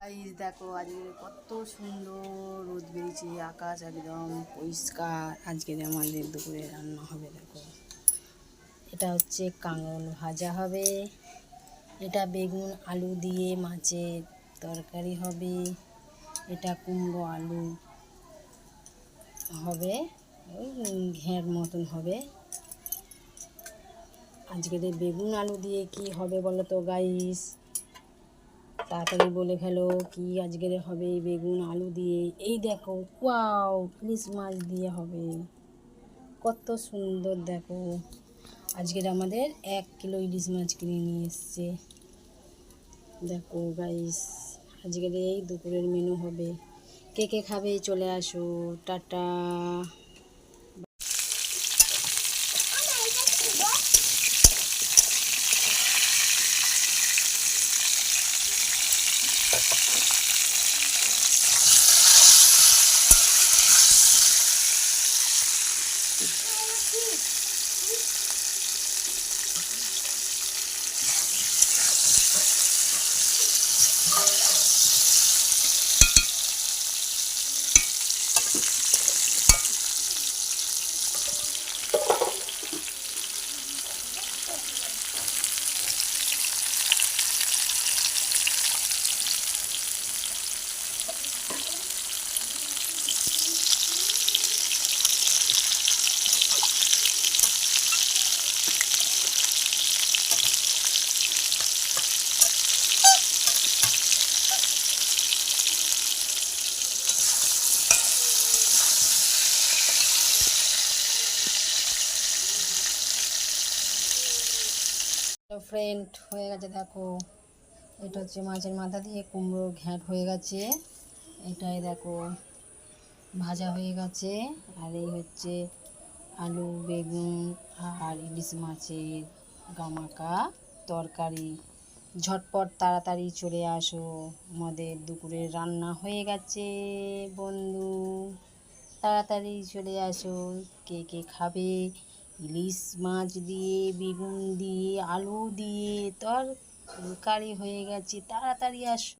Guys দেখো আজকে কত সুন্দর রোদ বেরিয়েছে, আকাশ একদম পরিষ্কার। আজকে আমাদের দুপুরে রান্না হবে দেখো, এটা হচ্ছে কাঁকরোল ভাজা হবে, এটা বেগুন আলু দিয়ে মাছের তরকারি হবে, এটা কুমড়ো আলু হবে, ওই ঘ্যাঁট মতন হবে। আজকে বেগুন আলু দিয়ে কি হবে বলো তো গাইস, তাড়াতাড়ি বলে ফেলো কি আজকের হবে। বেগুন আলু দিয়ে, এই দেখো ওয়াও, ইলিশ মাছ দিয়ে হবে, কত সুন্দর দেখো। আজকের আমাদের 1 কিলো ইলিশ মাছ কিনে নিয়ে এসছে দেখো গাইস। আজকের এই দুপুরের মেনু হবে। কে কে খাবে চলে আসো, টাটা। ফ্রেন্ড হয়ে গেছে দেখো, এটা হচ্ছে মাছের মাথা দিয়ে কুমড়োর ঘ্যাঁট হয়ে গেছে, এটাই দেখো ভাজা হয়ে গেছে। আর এই হচ্ছে আলু বেগুন আর ইলিশ মাছের গামাকা তরকারি। ঝটপট তাড়াতাড়ি চলে আসো, আমাদের দুপুরের রান্না হয়ে গেছে বন্ধু, তাড়াতাড়ি চলে আসো। কে কে খাবে ইলিশ মাছ দিয়ে বেগুন দিয়ে আলু দিয়ে তরকারি হয়ে গেছে, তাড়াতাড়ি আসো।